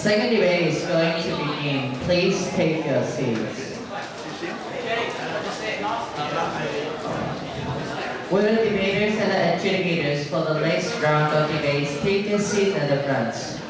second debate is going to begin. Please take your seats. Will the debaters and the adjudicators for the next round of debates take their seats at the front?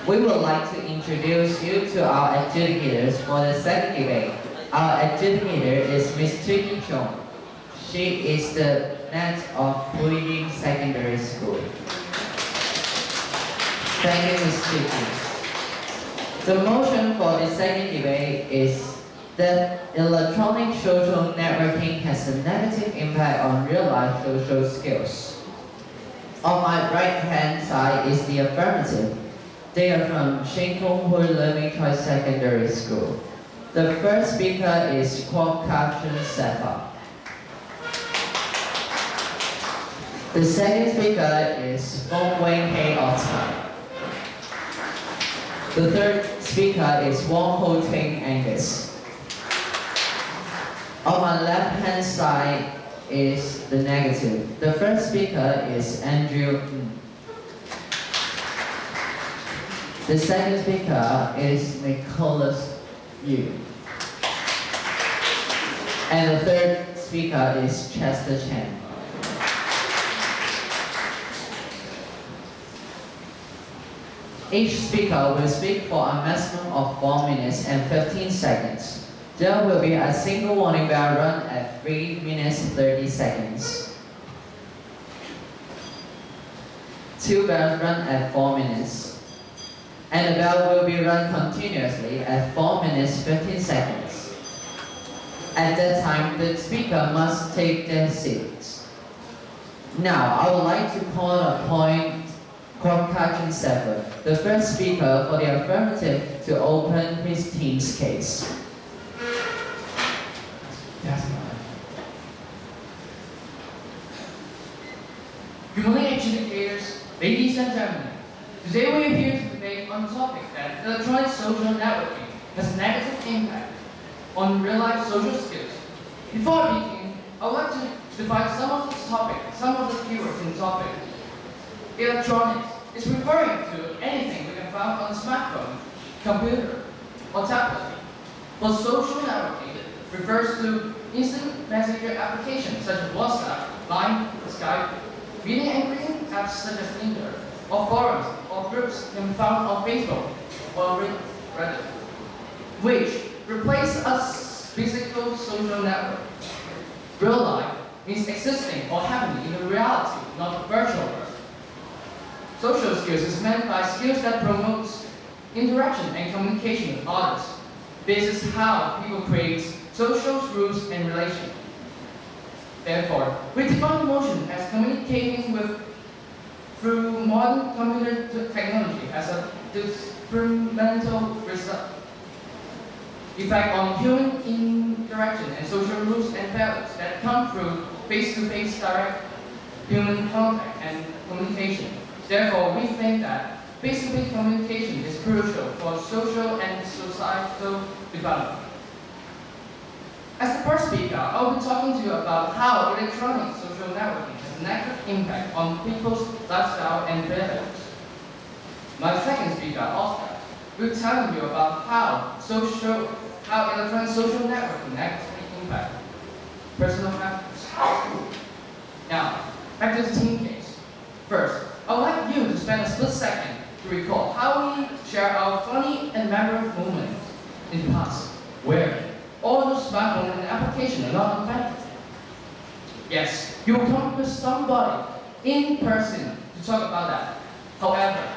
We would like to introduce you to our adjudicators for the second debate. Our adjudicator is Ms. Twiggy Chong. She is the net of Building Secondary School. Thank you, Ms. Twiggy. The motion for the second debate is that electronic social networking has a negative impact on real-life social skills. On my right-hand side is the affirmative. They are from Shanghai Learning Choice Secondary School. The first speaker is Kwok Kachin Sefa. The second speaker is Fong Weng Hei Oscar. The third speaker is Wong Ho Ting Angus. On my left-hand side is the negative. The first speaker is Andrew Ng. The second speaker is Nicholas Yu. And the third speaker is Chester Chen. Each speaker will speak for a maximum of 4 minutes and 15 seconds. There will be a single warning bell run at 3 minutes 30 seconds. 2 bells run at 4 minutes. And the bell will be run continuously at 4 minutes 15 seconds. At that time, the speaker must take their seats. Now, I would like to call upon Kwok Kachin Sefa, the first speaker for the affirmative, to open his team's case. Good morning, adjudicators, ladies and gentlemen. Today we are here to debate on the topic that electronic social networking has a negative impact on real-life social skills. Before we begin, I would like to define some of the keywords in the topic. Electronics is referring to anything we can find on a smartphone, computer, or tablet. For social networking, refers to instant messenger applications such as WhatsApp, Line, Skype, video and greeting apps such as Tinder, or forums or groups can be found on Facebook or Reddit, which replace a physical social network. Real life means existing or happening in the reality, not the virtual world. Social skills is meant by skills that promotes interaction and communication with others. This is how people create social rules and relations. Therefore, we define emotion as communicating through modern computer technology as a detrimental result. Effect on human interaction and social rules and values that come through face-to-face direct human contact and communication. Therefore, we think that face-to-face communication is crucial for social and societal development. As the first speaker, I will be talking to you about how electronic social networking has a negative impact on people's lifestyle and values. My second speaker, Oscar, we're telling you about how electronic social networking negatively impact personal happiness. Now, back to the team case. First, I would like you to spend a split second to recall how we share our funny and memorable moments in the past, where all those smartphones and applications are not invented. Yes, you will come with somebody in person to talk about that. However,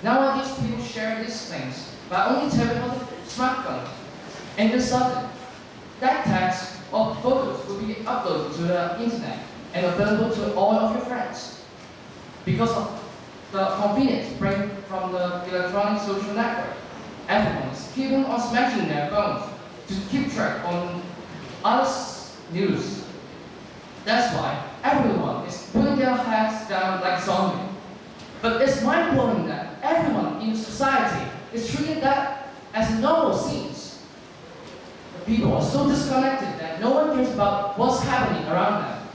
nowadays people share these things by only tapping on the smartphone, and then suddenly, that text or photos will be uploaded to the internet and available to all of your friends. Because of the convenience bring from the electronic social network, everyone is keeping on smashing their phones to keep track on others' news. That's why everyone is putting their heads down like zombies. But it's mind-blowing that everyone in society is treating that as normal scenes. The people are so disconnected that no one cares about what's happening around them.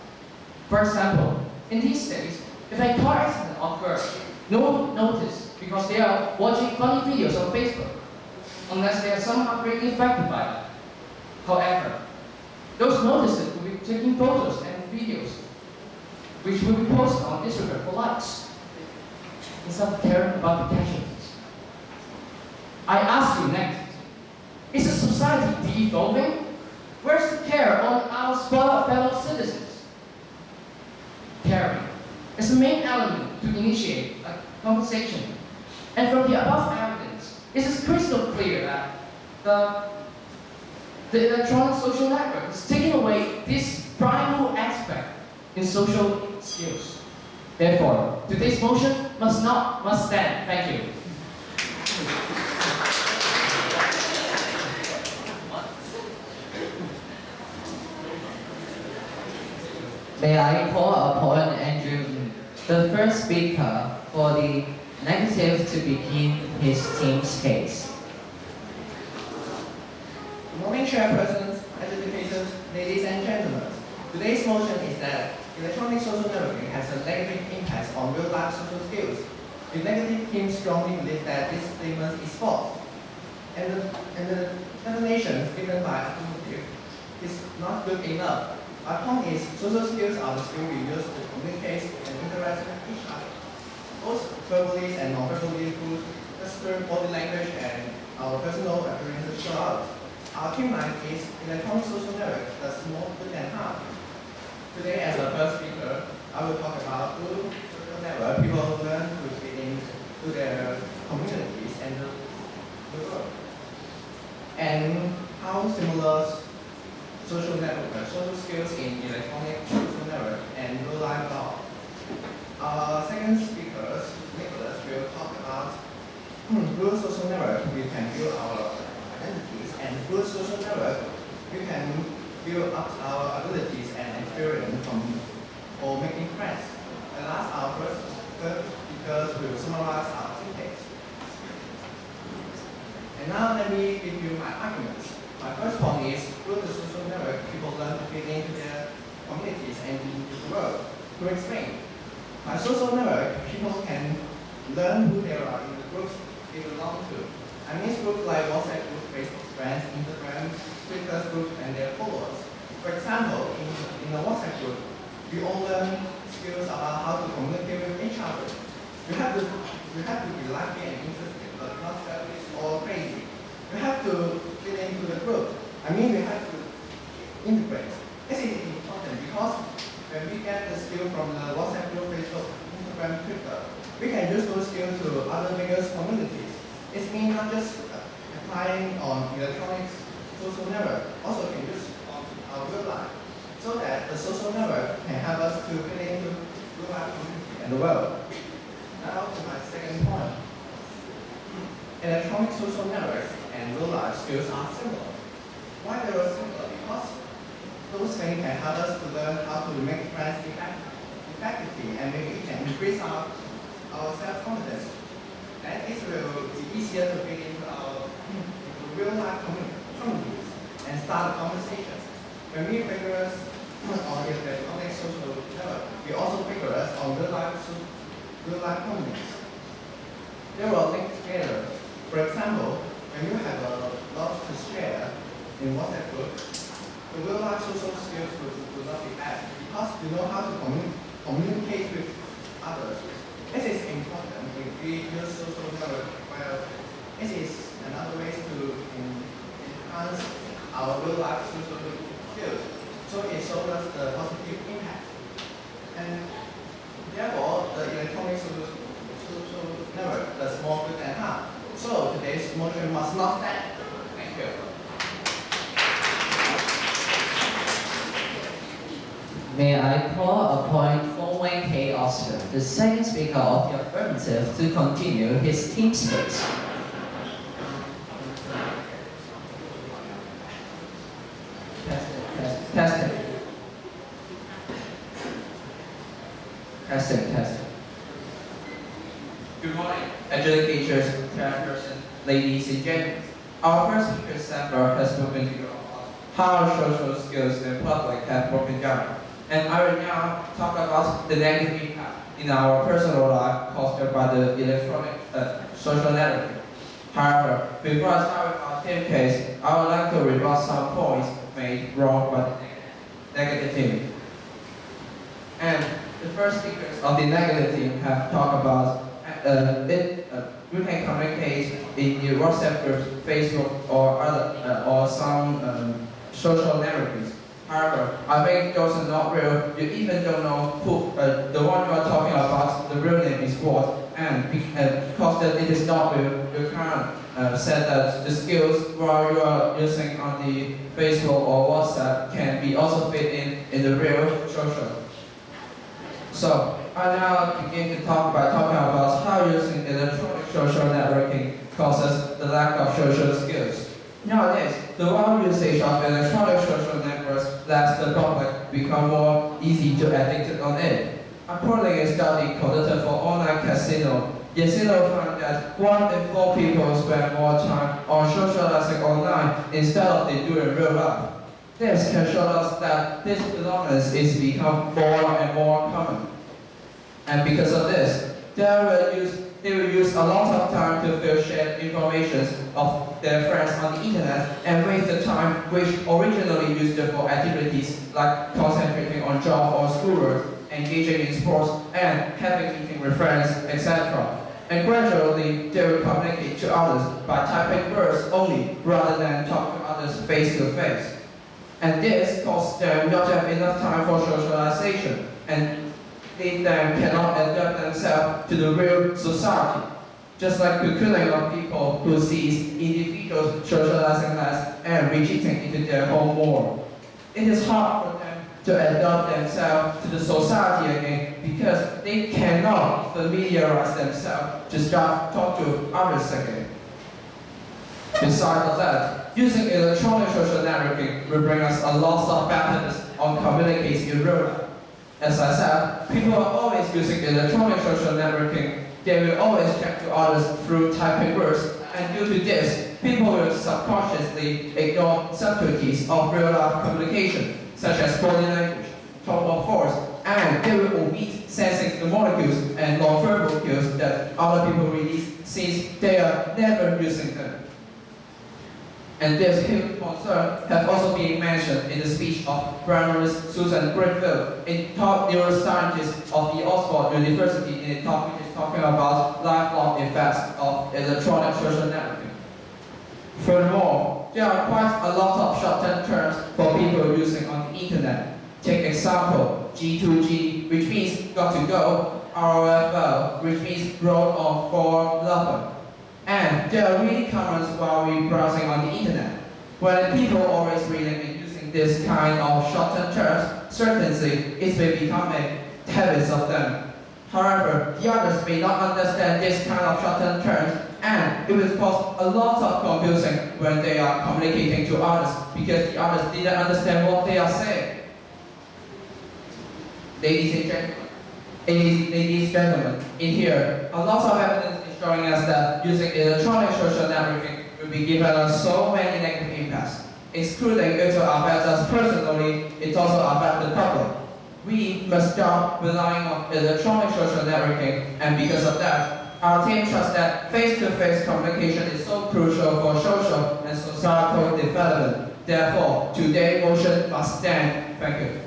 For example, in these days, if a car accident occurs, no one notices because they are watching funny videos on Facebook, unless they are somehow greatly affected by that. However, those notices will be taking photos and videos, which will be posted on Instagram for likes, instead of caring about the casualties. I ask you next, is the society de-evolving? Where's the care on our fellow citizens? Caring is the main element to initiate a conversation. And from the above evidence, it is crystal clear that the electronic social network is taking away this primal aspect in social skills. Therefore, today's motion must stand. Thank you. May I call upon Andrew, the first speaker, for the negative to begin his team's case. Good morning, chairpersons, educators, ladies and gentlemen. Today's motion is that electronic social networking has a negative impact on real-life social skills. The negative team strongly believe that this statement is false, and the definition given by affirmative is not good enough. My point is, social skills are the skills we use to communicate and interact with each other, both verbally and non-verbally through gesture, body language, and our personal appearances show out. Our team line is electronic social network does more good than harm. Today, as a first speaker, I will talk about through social network, people learn to fit into their communities and the world, and how similar social skills in electronic social network and real life are. Our second speaker, Nicholas, will talk about through social network we can build our identities, and through social network we can build up our abilities and experience for making friends. And last, our third speakers will summarize our thinking. And now let me give you my arguments. My first point is, through the social network, people learn to fit into their communities and into the world. To explain, by social network, people can learn who they are in the groups they belong to. I mean groups like WhatsApp group, Facebook friends, Instagram, Twitter group, and their followers. For example, in a WhatsApp group, we all learn skills about how to communicate with each other. You have to be lively and interested, but not selfish or crazy. You have to fit into the group. I mean, we have to integrate. This is important because when we get the skill from the WhatsApp group, Facebook, Instagram, Twitter, we can use those skills to other bigger communities. It means not just applying on electronic social network, also can use on our real life, so that the social network can help us to fit into real life community and the world. Now to my second point. Electronic social networks and real life skills are similar. Why they are similar? Because those things can help us to learn how to make friends effectively, and maybe it can increase our self-confidence. And it will be easier to fit into real life communities and start a conversation. When we figure on electronic social network, we also figure on real life communities. They will link together For example, when you have a lot to share in WhatsApp group, the real-life social skills will not be added because you know how to communicate with others. This is important if we use social network well. This is another way to enhance our real-life social skills. So it shows us the positive impact. And therefore, the electronic social network does more good than harm. So today's motion must not stand. Thank you. May I call upon Feng K. Oscar, the second speaker of the affirmative, to continue his team speech. Testing. Good morning, educators, chairperson, ladies and gentlemen. Our first speaker, Sandra, has spoken to you about how social skills in public have broken down. And I will now talk about the negative impact in our personal life caused by the electronic social networking. However, before I start with our team case, I would like to rebut some points made wrong by the negative team. And the first speakers of the negative team have talked about you can communicate in your WhatsApp groups, Facebook, or other or some social networks. However, I think those are not real. You even don't know who the one you are talking about. The real name is what, and because that it is not real, you can't set that the skills while you are using on the Facebook or WhatsApp can be also fit in the real social. So I now begin to talking about how using electronic social networking causes the lack of social skills. Nowadays, the wild usage of electronic social networks lets the public become more easy to addicted on it. According to a study conducted for online casino, Yesino found that 1 in 4 people spend more time on socializing online instead of they do in real life. This can show us that this phenomenon is become more and more common. And because of this, they will use a lot of time to fill shared information of their friends on the internet and waste the time which originally used for activities like concentrating on job or schoolwork, engaging in sports, and having meeting with friends, etc. And gradually, they will communicate to others by typing words only rather than talking to others face to face. And this causes them not to have enough time for socialization, and they then cannot adapt themselves to the real society. Just like the killing of people who sees individuals socializing less and retreating into their home more. It is hard for them to adapt themselves to the society again because they cannot familiarize themselves to start talk to others again. Besides that, using electronic social networking will bring us a lot of benefits on communicating in real life. As I said, people are always using electronic social networking. They will always check to others through typing words, and due to this, people will subconsciously ignore subtleties of real-life communication, such as body language, tone of voice, and they will omit sensing the molecules and non-verbal cues that other people release since they are never using them. And this huge concern has also been mentioned in the speech of journalist Susan Grenfell, a top neuroscientist of the Oxford University, in a talk which is talking about lifelong effects of electronic social networking. Furthermore, there are quite a lot of short-term terms for people using on the internet. Take example, G2G, which means got to go, ROFL, which means roll on for lover. And they are really common while we're browsing on the internet. When people always reading and using this kind of short-term terms, certainly it may become a habit of them. However, the others may not understand this kind of short-term terms, and it will cause a lot of confusion when they are communicating to others because the others didn't understand what they are saying. Ladies and gentlemen, in here, a lot of evidence showing us that using electronic social networking will be given us so many negative impacts, excluding it will affect us personally, it also affects the public. We must stop relying on electronic social networking, and because of that, Our team trusts that face-to-face communication is so crucial for social and societal development. Therefore, today's motion must stand. Thank you.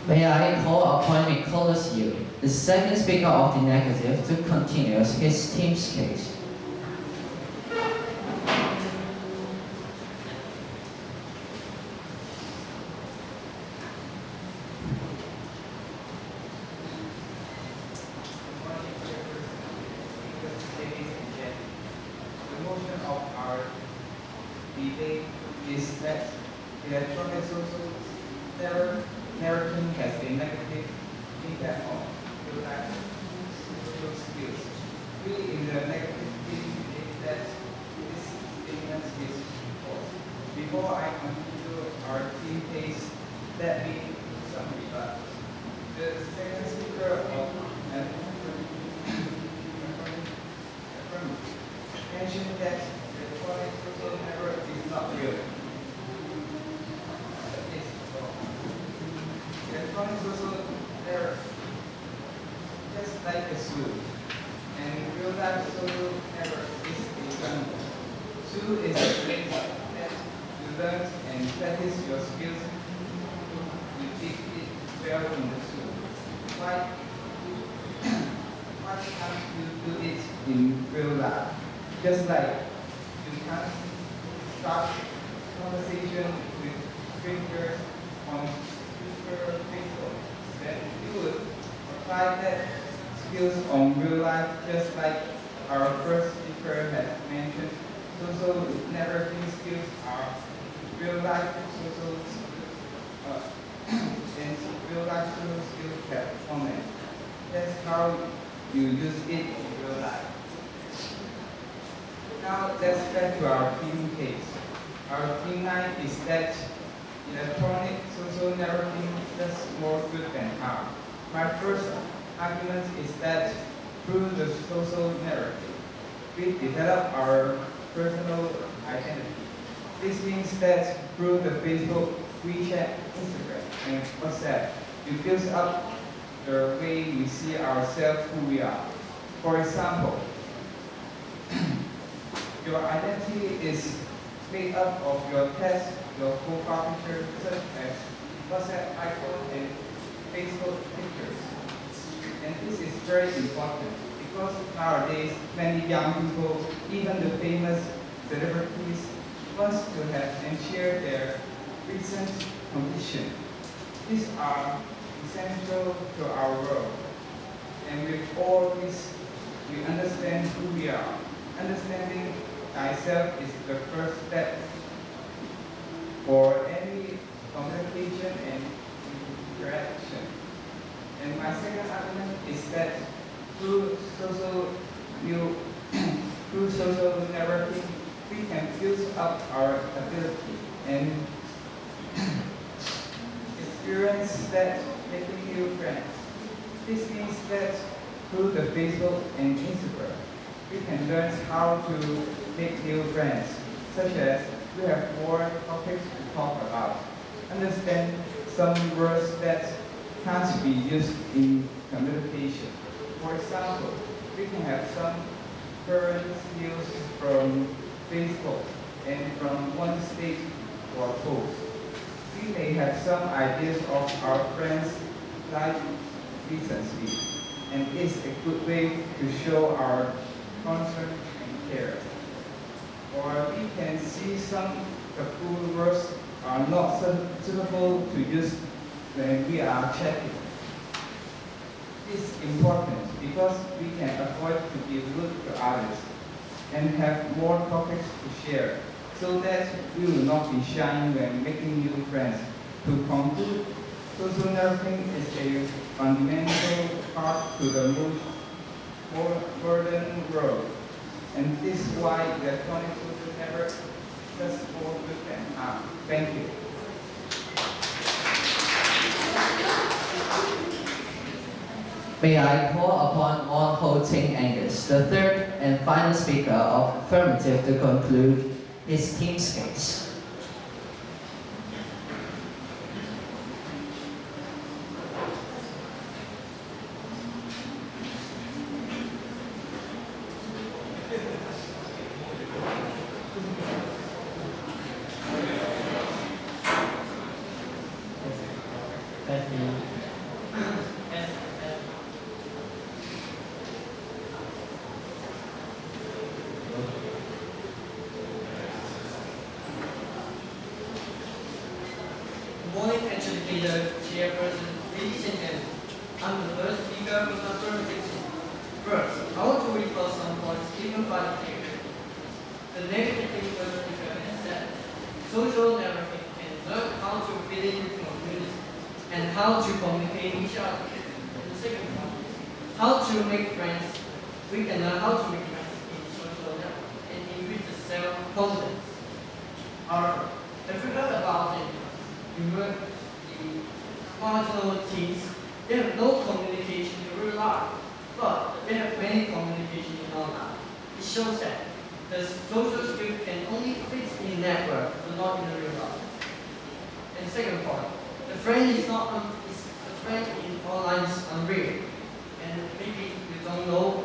May I call upon Nicholas Yu, the second speaker of the negative, to continue his team's case. The motion of our debate is that electronic social networking has a negative impact on real-life social skills. We in the negative team believe that this statement is false. Before I continue our team case, let me do some rebuttals. The second speaker of mentioned that electronic social network is not real. That is wrong. Electronic social network just like a zoo, and real life social network is a jungle. Zoo is a place that you learn and practice your skills. You did it well in the zoo. Why can't you do it in real life? Just like you can't start conversation with strangers on Facebook, then you would apply that skills on real life, just like our first speaker had mentioned. Social networking skills are real life social and real life social skills have comment. That's how you use it in real life. Now let's get to our team case. Our team line is that electronic social networking does more good than harm. My first argument is that through the social networking, we develop our personal identity. This means that through the Facebook, WeChat, Instagram, and WhatsApp, we build up the way we see ourselves, who we are. For example, your identity is made up of your text, your profile picture, such as WhatsApp icon and Facebook pictures. And this is very important because nowadays many young people, even the famous celebrities, want to have and share their recent condition. These are essential to our world. And with all this, we understand who we are. Understanding thyself is the first step for any communication and interaction. And my second argument is that through social networking, we can build up our ability and experience that making new friends. This means that through the Facebook and Instagram, we can learn how to make new friends, such as we have more topics to talk about, understand some words that can't be used in communication. For example, we can have some current news from Facebook and from one state or post. We may have some ideas of our friends' life recently, and it's a good way to show our concern and care. Or we can see some taboo words are not suitable to use when we are chatting. It's important because we can avoid to be rude to others and have more topics to share so that we will not be shy when making new friends. To conclude, social networking is a fundamental part to the more modern world. And this is why electronic social network does more good than harm. Thank you. May I call upon Wong Ho Ting Angus, the third and final speaker of affirmative, to conclude his team's case. Leader, Chairperson, ladies and gentlemen, I'm the first speaker from the affirmative team. First, I want to recall some points given by the speaker. The negative influence speaker has said, social networking can learn how to fit into community and how to communicate each other. And the second point is how to make friends. We can learn how to make friends in social network and increase the self-confidence. However, if we heard about it, the marginal teens, they have no communication in real life, but they have many communication in online. It shows that the social skill can only fit in network, but not in real life. And the second point, the friend is not the friend in online is unreal, and maybe you don't know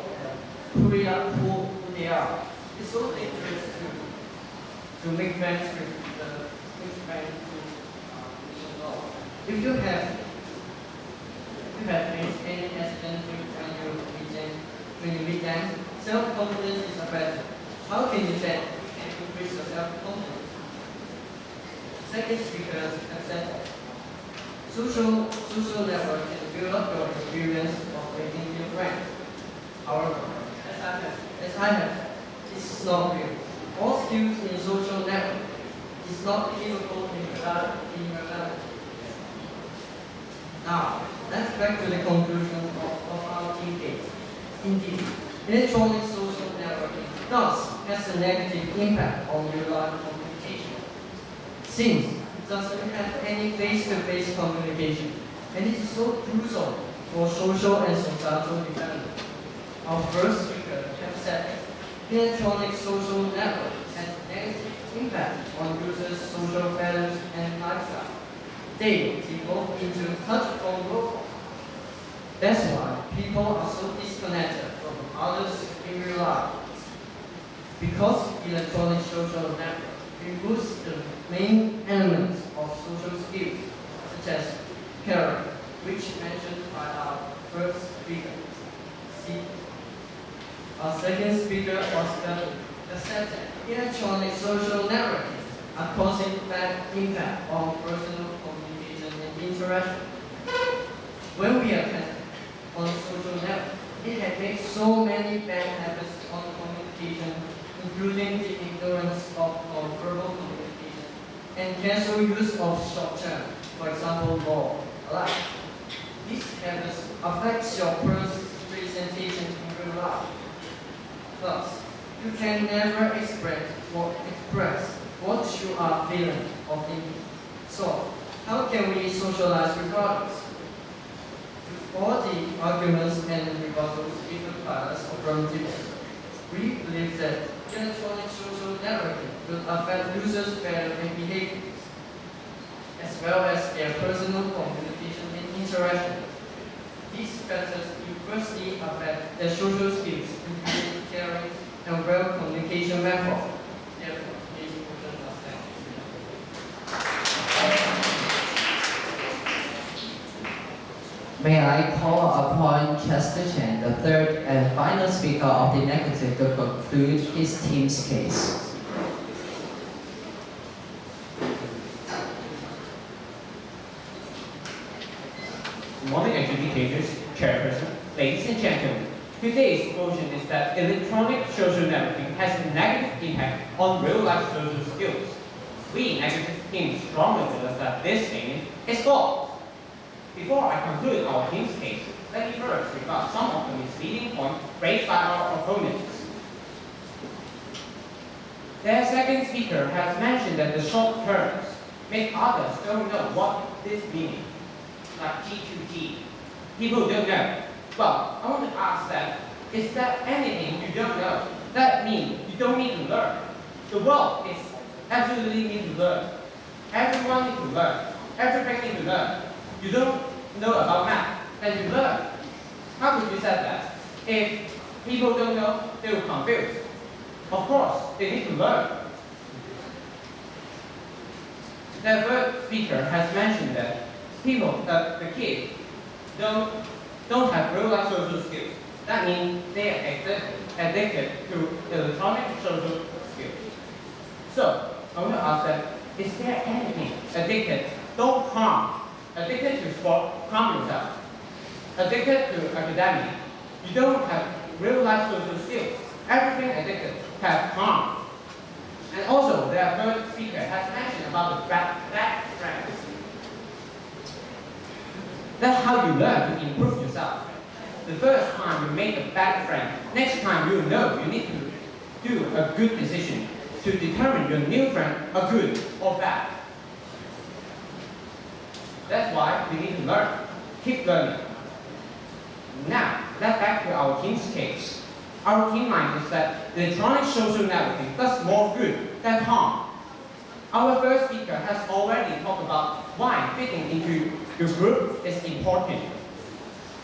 who they are. It's so dangerous to make friends with friends who you don't know. If you have faced any accident when you meet them, self-confidence is affected. How can you say you can increase your self-confidence? Second speaker has said that social network can build up your experience of making new friends. However, as I have said, this is not real. All skills in social network is not capable in reality. Now, let's back to the conclusion of our team case. Indeed, electronic social networking thus has a negative impact on real-life communication. Since it doesn't have any face-to-face communication, and it is so crucial for social and societal development. Our first speaker has said that electronic social network has a negative impact on users' social values and lifestyle. They evolve into touch-phone robots. That's why people are so disconnected from others in real life. Because electronic social network removes the main elements of social skills, such as caring, which mentioned by our first speaker. Our second speaker was the said that electronic social networking are causing bad impact on personal communication and interaction. When we are tested on social network, it has made so many bad habits on communication, including the ignorance of non-verbal communication and casual use of short term, for example, more alike. These habits affect your presentation in real life. Thus, you can never express what you are feeling or thinking. So, how can we socialize with others? With all the arguments and rebuttals given by us affirmatives, we believe that electronic social networking will affect users' value and behaviors, as well as their personal communication and interaction. These factors will firstly affect their social skills, including caring and well communication method. Therefore, these motions are stand. May I call upon Chester Chen, the third and final speaker of the negative, to conclude his team's case. Good morning, educators, chairperson, ladies and gentlemen. Today's motion is that electronic social networking has a negative impact on real-life social skills. We negative team strongly believe that this statement is false. Before I conclude our team's case, let me first rebut some of the misleading points raised by our opponents. Their second speaker has mentioned that the short terms make others don't know what this means, like G2G. People don't know. Well, I want to ask that, is there anything you don't know? That means you don't need to learn. The world is absolutely need to learn. Everyone needs to learn. Everything needs to learn. You don't know about math, then you learn. How could you say that? If people don't know, they will confuse. Of course, they need to learn. The third speaker has mentioned that the kids don't have real-life social skills. That means they are addicted to electronic social skills. So, I want to ask that, is there anything addicted don't harm Addicted to sport, harm yourself. Addicted to academic, you don't have real life social skills. Everything addicted has harm. And also, the third speaker has mentioned about the bad friends. That's how you learn to improve yourself. The first time you make a bad friend, next time you know you need to do a good decision to determine your new friend are good or bad. That's why we need to learn. Keep learning. Now, let's back to our team's case. Our team finds that electronic social networking does more good than harm. Our first speaker has already talked about why fitting into your group is important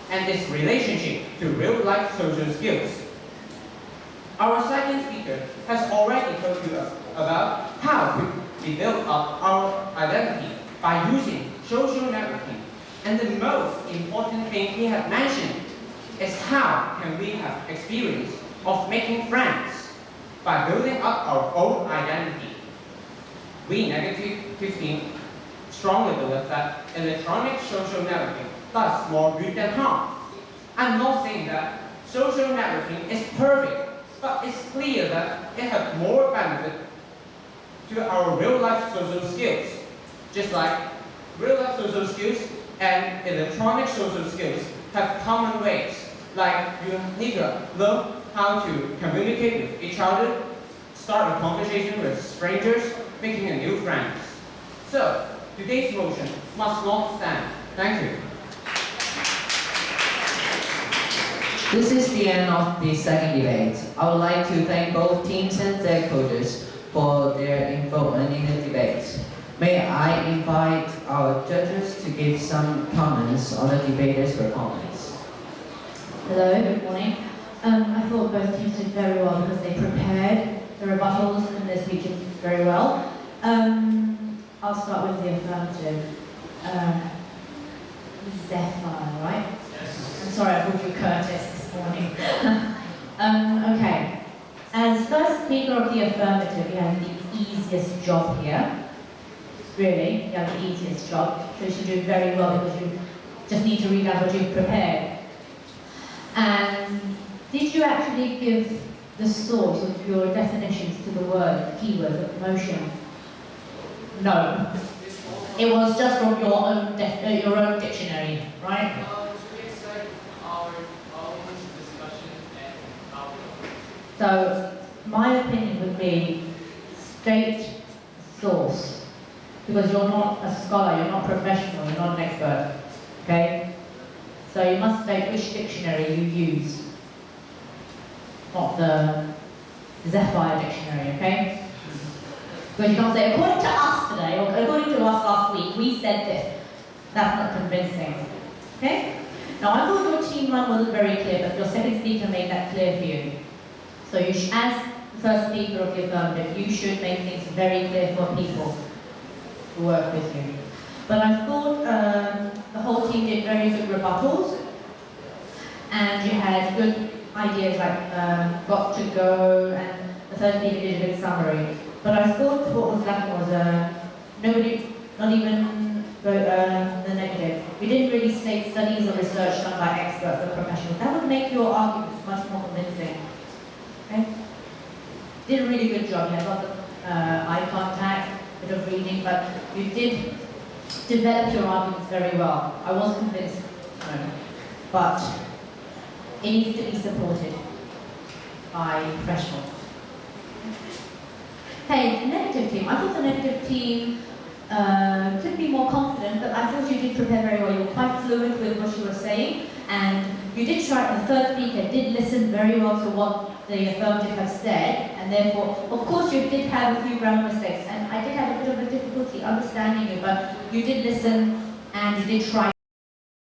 and its relationship to real-life social skills. Our second speaker has already told you about how we build up our identity by using social networking. And the most important thing he has mentioned is how can we have experience of making friends by building up our own identity. We negative 15 strongly believe that electronic social networking does more good than harm. I'm not saying that social networking is perfect, but it's clear that it has more benefit to our real-life social skills. Just like real-life social skills and electronic social skills have common ways. Like you need to learn how to communicate with each other, start a conversation with strangers, making a new friends. So, today's motion must not stand. Thank you. This is the end of the second debate. I would like to thank both teams and their coaches for their involvement in the debate. May I invite our judges to give some comments on the debaters' performance. Hello, good morning. I thought both teams did very well because they prepared the rebuttals and their speeches very well. I'll start with the affirmative. Zephyr, right? Yes. I'm sorry, I called you Curtis this morning. Okay. As first speaker of the affirmative, you have the easiest job here. Really, you have the easiest job. So you should do very well because you just need to read out what you've prepared. And did you actually give the source of your definitions to the word, the keywords of motion? No. It was just from your own dictionary, right? It's like our own discussion and our. So my opinion would be state source, because you're not a scholar, you're not professional, you're not an expert, okay? So you must state which dictionary you use, not the Zephyr dictionary, okay? Because you can't say, according to us today, or according to us last week, we said this. That's not convincing, okay? Now I thought your team one wasn't very clear, but your second speaker made that clear for you. So you as the first speaker of the affirmative, you should make things very clear for people who work with you. But I thought the whole team did very good rebuttals, and you had good ideas like got to go, and the third speaker did a good summary. But I thought what was lacking was nobody, not even the negative. We didn't really state studies or research done by experts or professionals. That would make your arguments much more convincing. Okay? Did a really good job. You had lots of eye contact, a bit of reading, but you did develop your arguments very well. I was convinced, but it needs to be supported by professionals. Hey, the negative team. I thought the negative team could be more confident, but I thought you did prepare very well. You were quite fluent with what you were saying, and you did try, the third speaker did listen very well to what the affirmative has said, and therefore, of course you did have a few grammar mistakes, and I did have a bit of a difficulty understanding you, but you did listen, and you did try